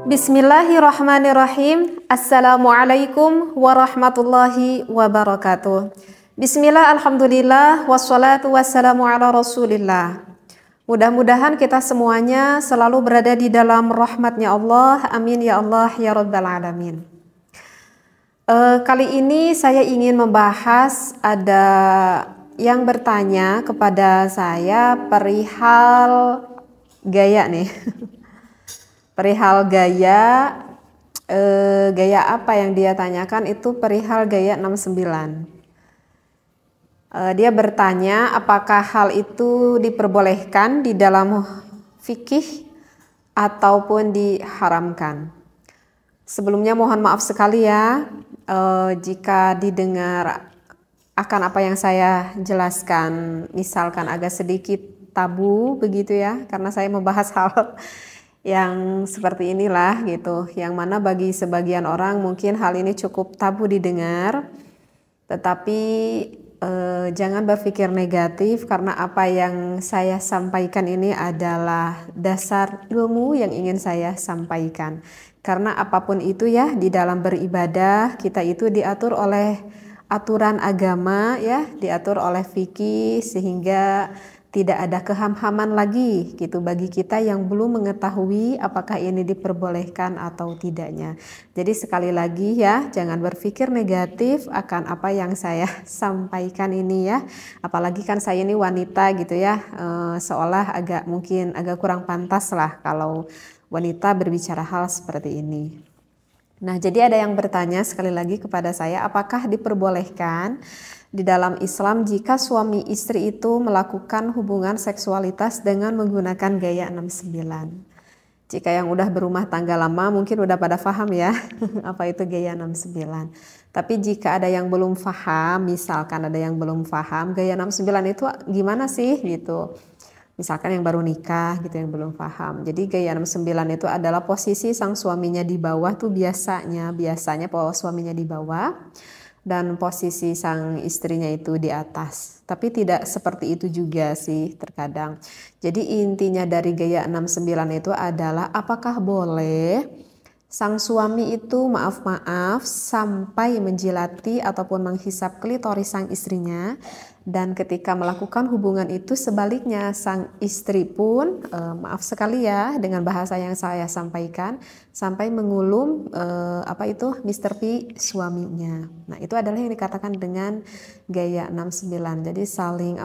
Bismillahirrahmanirrahim. Assalamualaikum warahmatullahi wabarakatuh. Bismillah, alhamdulillah, wassalatu wassalamu ala rasulillah. Mudah-mudahan kita semuanya selalu berada di dalam rahmatnya Allah. Amin ya Allah ya rabbal alamin. Kali ini saya ingin membahas, ada yang bertanya kepada saya perihal gaya nih. Perihal gaya, gaya apa yang dia tanyakan itu perihal gaya 69. Dia bertanya apakah hal itu diperbolehkan di dalam fikih ataupun diharamkan. Sebelumnya mohon maaf sekali ya jika didengar akan apa yang saya jelaskan misalkan agak sedikit tabu begitu ya, karena saya membahas hal yang seperti inilah gitu, yang mana bagi sebagian orang mungkin hal ini cukup tabu didengar, tetapi jangan berpikir negatif karena apa yang saya sampaikan ini adalah dasar ilmu yang ingin saya sampaikan. Karena apapun itu ya, di dalam beribadah kita itu diatur oleh aturan agama ya, diatur oleh fikih, sehingga tidak ada kehamhaman lagi gitu bagi kita yang belum mengetahui apakah ini diperbolehkan atau tidaknya. Jadi sekali lagi ya, jangan berpikir negatif akan apa yang saya sampaikan ini ya. Apalagi kan saya ini wanita gitu ya, seolah mungkin agak kurang pantas lah kalau wanita berbicara hal seperti ini. Nah, jadi ada yang bertanya sekali lagi kepada saya, apakah diperbolehkan di dalam Islam jika suami istri itu melakukan hubungan seksualitas dengan menggunakan gaya 69? Jika yang udah berumah tangga lama mungkin udah pada paham ya apa itu gaya 69. Tapi jika ada yang belum paham, misalkan ada yang belum paham gaya 69 itu gimana sih gitu. Misalkan yang baru nikah gitu yang belum paham. Jadi gaya 69 itu adalah posisi sang suaminya di bawah tuh biasanya suaminya di bawah dan posisi sang istrinya itu di atas. Tapi tidak seperti itu juga sih terkadang. Jadi intinya dari gaya 69 itu adalah apakah boleh sang suami itu maaf-maaf sampai menjilati ataupun menghisap klitoris sang istrinya, dan ketika melakukan hubungan itu sebaliknya sang istri pun maaf sekali ya dengan bahasa yang saya sampaikan sampai mengulum Mr. P suaminya. Nah, itu adalah yang dikatakan dengan gaya 69. Jadi saling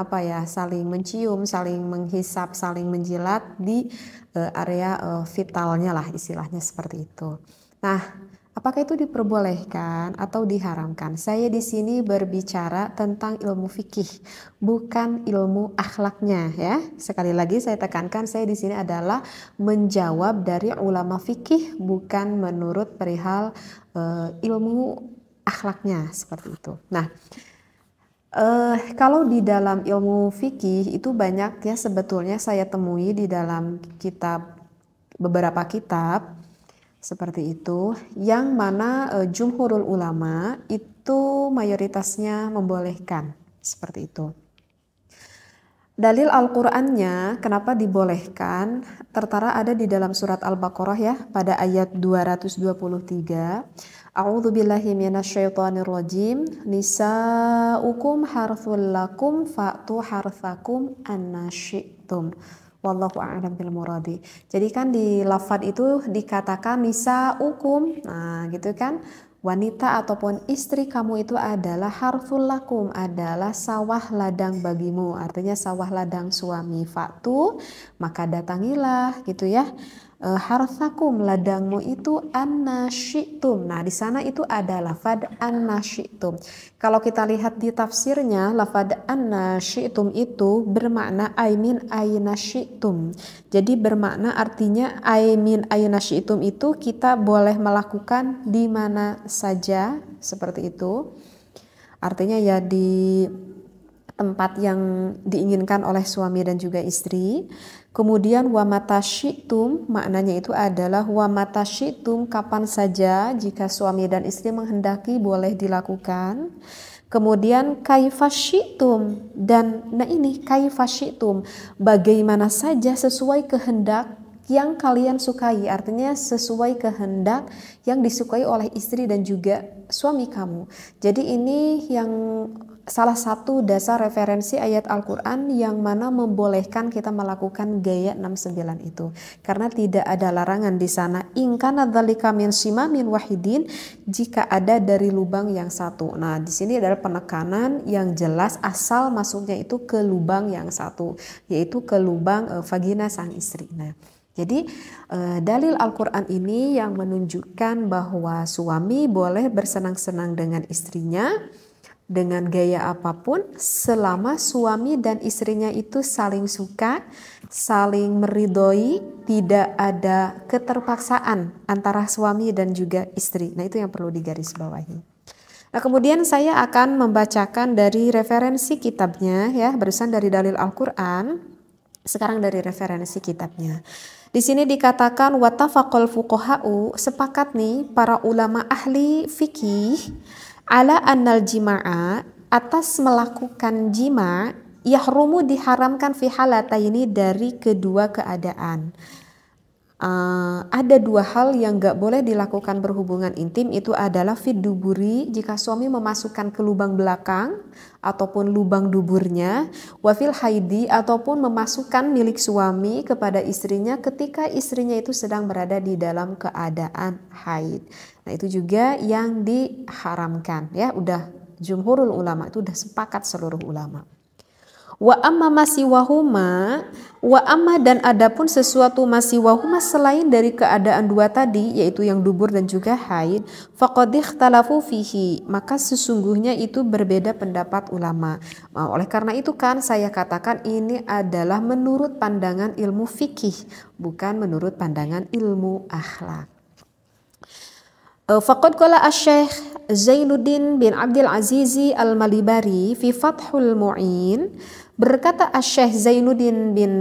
mencium, saling menghisap, saling menjilat di area vitalnya lah istilahnya seperti itu. Nah, apakah itu diperbolehkan atau diharamkan? Saya di sini berbicara tentang ilmu fikih, bukan ilmu akhlaknya ya. Sekali lagi saya tekankan, saya di sini adalah menjawab dari ulama fikih, bukan menurut perihal ilmu akhlaknya seperti itu. Nah, kalau di dalam ilmu fikih itu banyak ya sebetulnya saya temui di dalam beberapa kitab seperti itu, yang mana jumhurul ulama itu mayoritasnya membolehkan seperti itu. Dalil Al-Qur'annya kenapa dibolehkan tertera ada di dalam surat Al-Baqarah ya, pada ayat 223. A'udzubillahi minasyaitonirrajim. Nisa'ukum harthul lakum fa'tu harthakum anna syi'tum. Wallahu a'lam bil muradi. Jadi kan di lafaz itu dikatakan nisa'ukum. Nah, gitu kan? Wanita ataupun istri kamu itu adalah harthul lakum, adalah sawah ladang bagimu. Artinya sawah ladang suami. Fa'tu, maka datangilah gitu ya. Harthakum, ladangmu itu anna syi'tum. Nah, di sana itu ada lafad anna syi'tum. Kalau kita lihat di tafsirnya, lafad anna syi'tum itu bermakna aimin ayna syi'tum. Jadi bermakna artinya aimin ayna syi'tum itu kita boleh melakukan di mana saja seperti itu. Artinya ya di tempat yang diinginkan oleh suami dan juga istri. Kemudian wa mata syi'tum, maknanya itu adalah wa mata syi'tum, kapan saja jika suami dan istri menghendaki boleh dilakukan. Kemudian kaifa syi'tum, dan nah ini kaifa syi'tum, bagaimana saja sesuai kehendak yang kalian sukai, artinya sesuai kehendak yang disukai oleh istri dan juga suami kamu. Jadi ini yang salah satu dasar referensi ayat Al-Quran yang mana membolehkan kita melakukan gaya 69 itu, karena tidak ada larangan di sana. In kana dzalika min simamin wahidin, jika ada dari lubang yang satu. Nah, di sini adalah penekanan yang jelas asal masuknya itu ke lubang yang satu, yaitu ke lubang vagina sang istri. Nah, jadi dalil Al-Quran ini yang menunjukkan bahwa suami boleh bersenang-senang dengan istrinya dengan gaya apapun selama suami dan istrinya itu saling suka, saling meridhoi, tidak ada keterpaksaan antara suami dan juga istri. Nah, itu yang perlu digarisbawahi. Nah, kemudian saya akan membacakan dari referensi kitabnya ya, barusan dari dalil Al-Quran, sekarang dari referensi kitabnya. Di sini dikatakan wattafaqal fuqaha'u, sepakat nih para ulama ahli fikih ala annal jima'a, atas melakukan jima, yahrumu diharamkan fi halataini, dari kedua keadaan. Ada dua hal yang gak boleh dilakukan berhubungan intim, itu adalah fid duburi, jika suami memasukkan ke lubang belakang ataupun lubang duburnya, wafil haidi, ataupun memasukkan milik suami kepada istrinya ketika istrinya itu sedang berada di dalam keadaan haid. Nah, itu juga yang diharamkan ya, udah jumhurul ulama, itu udah sepakat seluruh ulama. Wa amma masiwahuma, wa amma dan adapun sesuatu masiwahuma selain dari keadaan dua tadi, yaitu yang dubur dan juga haid, faqad ikhtalafu fihi, maka sesungguhnya itu berbeda pendapat ulama. Oleh karena itu kan saya katakan ini adalah menurut pandangan ilmu fikih, bukan menurut pandangan ilmu akhlak. Faqad qala asy-Syaikh Zainuddin bin Abdul Aziz Al-Malibari fi Fathul Mu'in, berkata asy-Syaikh Zainuddin bin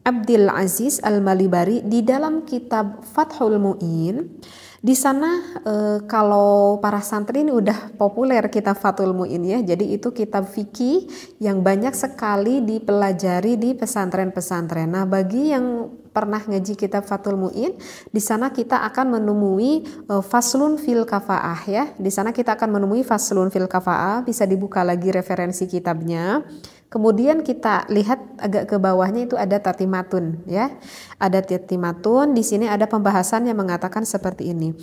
Abdul Aziz Al-Malibari di dalam kitab Fathul Mu'in. Di sana kalau para santri ini udah populer kitab Fathul Mu'in ya. Jadi itu kitab fikih yang banyak sekali dipelajari di pesantren-pesantren. Nah, bagi yang pernah ngaji kitab Fathul Mu'in, di sana kita akan menemui faslun fil kafaah ya. Di sana kita akan menemui faslun fil kafaah, bisa dibuka lagi referensi kitabnya. Kemudian kita lihat agak ke bawahnya itu ada tatimatun ya. Ada tatimatun, di sini ada pembahasan yang mengatakan seperti ini.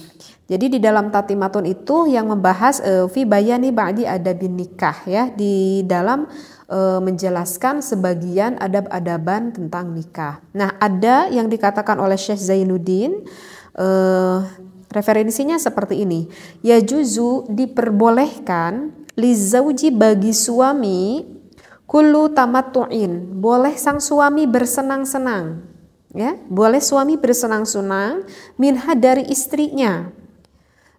Jadi di dalam tatimatun itu yang membahas fi bayani ba'di adabin nikah ya, di dalam menjelaskan sebagian adab-adaban tentang nikah. Nah, ada yang dikatakan oleh Syekh Zainuddin, referensinya seperti ini. Ya juzu, diperbolehkan li zauji, bagi suami, kullu tamattu'in, boleh sang suami bersenang-senang ya, boleh suami bersenang-senang minha, dari istrinya,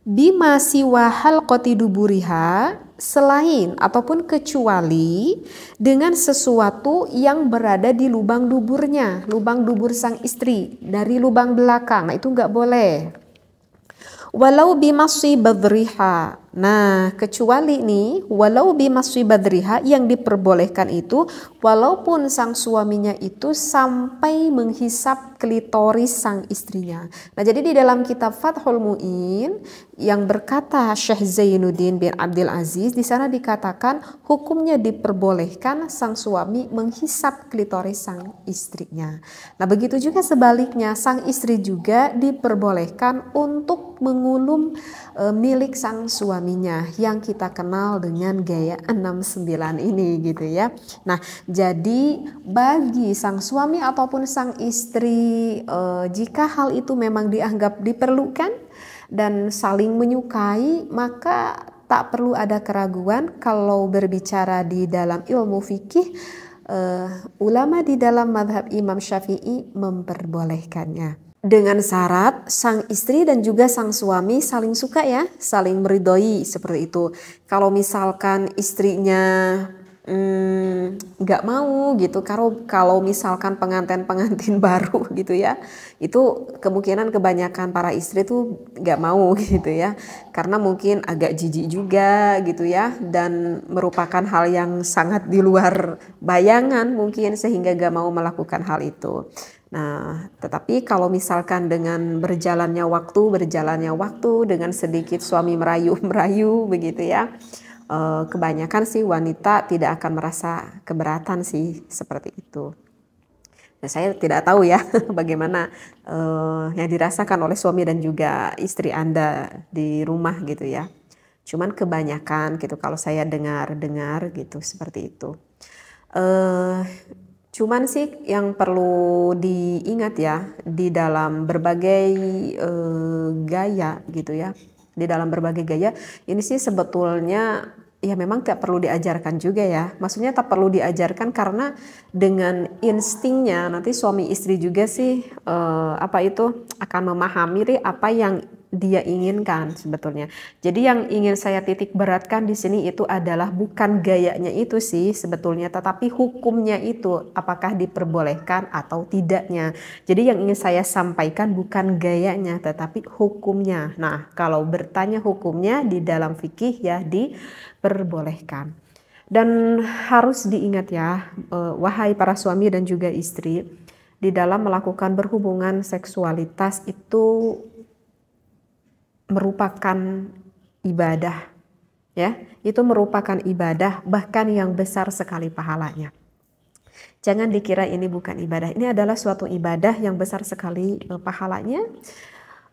bima siwa halqati duburiha, selain ataupun kecuali dengan sesuatu yang berada di lubang duburnya, lubang dubur sang istri, dari lubang belakang. Nah, itu nggak boleh. Walau bimasyi badriha, nah kecuali nih walau bimasyi badriha, yang diperbolehkan itu walaupun sang suaminya itu sampai menghisap klitoris sang istrinya. Nah, jadi di dalam kitab Fathul Mu'in yang berkata Syekh Zainuddin bin Abdul Aziz, di sana dikatakan hukumnya diperbolehkan sang suami menghisap klitoris sang istrinya. Nah, begitu juga sebaliknya, sang istri juga diperbolehkan untuk mengulum milik sang suaminya yang kita kenal dengan gaya 69 ini gitu ya. Nah, jadi bagi sang suami ataupun sang istri, jika hal itu memang dianggap diperlukan dan saling menyukai, maka tak perlu ada keraguan kalau berbicara di dalam ilmu fikih, ulama di dalam mazhab Imam Syafi'i memperbolehkannya. Dengan syarat sang istri dan juga sang suami saling suka ya, saling meridhoi seperti itu. Kalau misalkan istrinya nggak mau gitu, kalau misalkan pengantin baru gitu ya, itu kemungkinan kebanyakan para istri tuh nggak mau gitu ya, karena mungkin agak jijik juga gitu ya, dan merupakan hal yang sangat di luar bayangan mungkin, sehingga nggak mau melakukan hal itu. Nah, tetapi kalau misalkan dengan berjalannya waktu dengan sedikit suami merayu-merayu begitu ya, kebanyakan sih wanita tidak akan merasa keberatan sih seperti itu. Nah, saya tidak tahu ya bagaimana yang dirasakan oleh suami dan juga istri Anda di rumah gitu ya. Cuman kebanyakan gitu kalau saya dengar gitu seperti itu. Cuman sih yang perlu diingat ya, di dalam berbagai gaya gitu ya, di dalam berbagai gaya ini sih sebetulnya ya memang tidak perlu diajarkan juga ya. Maksudnya tak perlu diajarkan karena dengan instingnya nanti suami istri juga sih akan memahami apa yang dia inginkan sebetulnya. Jadi yang ingin saya titik beratkan di sini itu adalah bukan gayanya itu sih sebetulnya, tetapi hukumnya itu apakah diperbolehkan atau tidaknya. Jadi yang ingin saya sampaikan bukan gayanya tetapi hukumnya. Nah, kalau bertanya hukumnya di dalam fikih ya diperbolehkan. Dan harus diingat ya, wahai para suami dan juga istri, di dalam melakukan berhubungan seksualitas itu merupakan ibadah ya, itu merupakan ibadah bahkan yang besar sekali pahalanya. Jangan dikira ini bukan ibadah, ini adalah suatu ibadah yang besar sekali pahalanya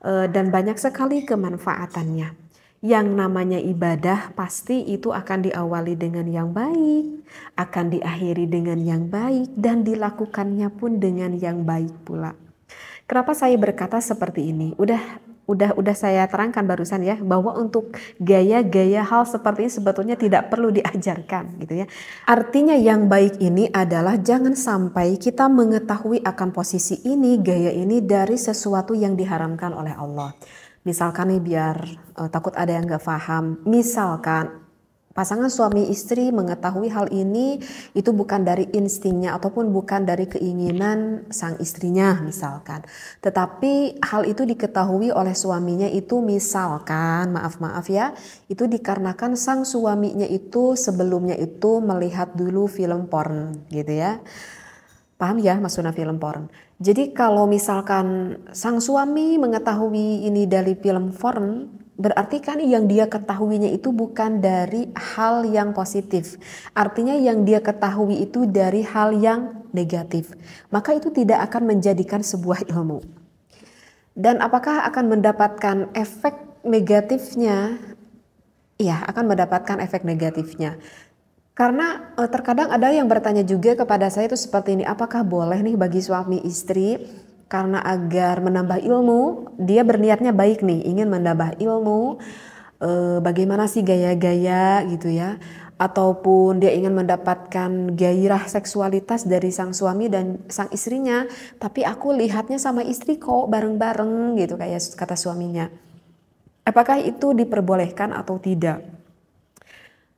dan banyak sekali kemanfaatannya. Yang namanya ibadah pasti itu akan diawali dengan yang baik, akan diakhiri dengan yang baik dan dilakukannya pun dengan yang baik pula. Kenapa saya berkata seperti ini? Udah saya terangkan barusan ya, bahwa untuk gaya-gaya hal seperti ini sebetulnya tidak perlu diajarkan gitu ya. Artinya yang baik ini adalah jangan sampai kita mengetahui akan posisi ini, gaya ini dari sesuatu yang diharamkan oleh Allah. Misalkan nih biar takut ada yang gak paham, misalkan pasangan suami istri mengetahui hal ini itu bukan dari instingnya ataupun bukan dari keinginan sang istrinya misalkan. Tetapi hal itu diketahui oleh suaminya itu misalkan, maaf ya, itu dikarenakan sang suaminya itu sebelumnya itu melihat dulu film porn gitu ya. Paham ya maksudnya film porn. Jadi kalau misalkan sang suami mengetahui ini dari film porn, berarti kan yang dia ketahuinya itu bukan dari hal yang positif. Artinya yang dia ketahui itu dari hal yang negatif. Maka itu tidak akan menjadikan sebuah ilmu. Dan apakah akan mendapatkan efek negatifnya? Iya, akan mendapatkan efek negatifnya. Karena terkadang ada yang bertanya juga kepada saya itu seperti ini, apakah boleh nih bagi suami istri karena agar menambah ilmu, dia berniatnya baik nih, ingin menambah ilmu, bagaimana sih gaya-gaya gitu ya, ataupun dia ingin mendapatkan gairah seksualitas dari sang suami dan sang istrinya, tapi aku lihatnya sama istri kok bareng-bareng gitu kayak kata suaminya. Apakah itu diperbolehkan atau tidak?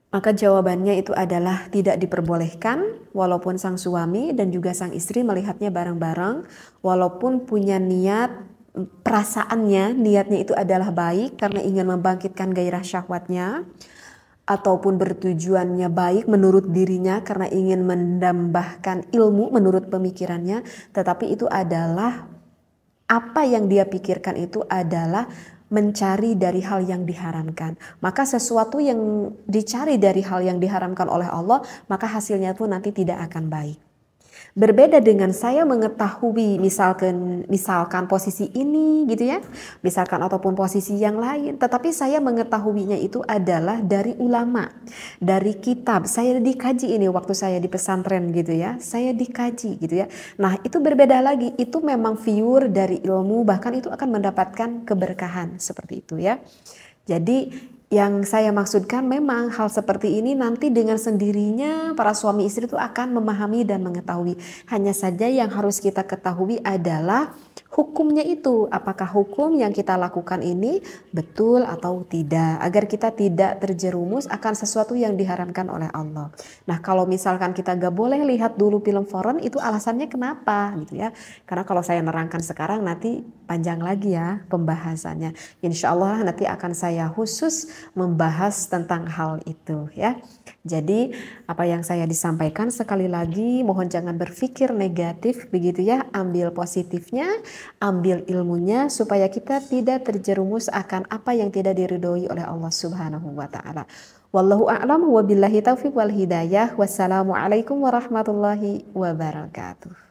Maka jawabannya itu adalah tidak diperbolehkan walaupun sang suami dan juga sang istri melihatnya bareng-bareng, walaupun punya niat, niatnya itu adalah baik karena ingin membangkitkan gairah syahwatnya, ataupun bertujuannya baik menurut dirinya karena ingin menambahkan ilmu menurut pemikirannya, tetapi itu adalah apa yang dia pikirkan itu adalah mencari dari hal yang diharamkan. Maka sesuatu yang dicari dari hal yang diharamkan oleh Allah, maka hasilnya pun nanti tidak akan baik. Berbeda dengan saya mengetahui misalkan posisi ini gitu ya, misalkan ataupun posisi yang lain, tetapi saya mengetahuinya itu adalah dari ulama, dari kitab. Saya dikaji ini waktu saya di pesantren gitu ya, saya dikaji gitu ya. Nah itu berbeda lagi, itu memang pure dari ilmu, bahkan itu akan mendapatkan keberkahan seperti itu ya. Jadi yang saya maksudkan memang hal seperti ini nanti dengan sendirinya para suami istri itu akan memahami dan mengetahui. Hanya saja yang harus kita ketahui adalah hukumnya itu. Apakah hukum yang kita lakukan ini betul atau tidak. Agar kita tidak terjerumus akan sesuatu yang diharamkan oleh Allah. Nah kalau misalkan kita gak boleh lihat dulu film foreign itu alasannya kenapa gitu ya. Karena kalau saya nerangkan sekarang nanti panjang lagi ya pembahasannya. Insya Allah nanti akan saya khusus membahas tentang hal itu ya. Jadi apa yang saya disampaikan sekali lagi mohon jangan berpikir negatif begitu ya, ambil positifnya, ambil ilmunya supaya kita tidak terjerumus akan apa yang tidak diridhoi oleh Allah Subhanahu wa taala. Wallahu a'lam wa billahi taufiq wal hidayah. Wassalamualaikum warahmatullahi wabarakatuh.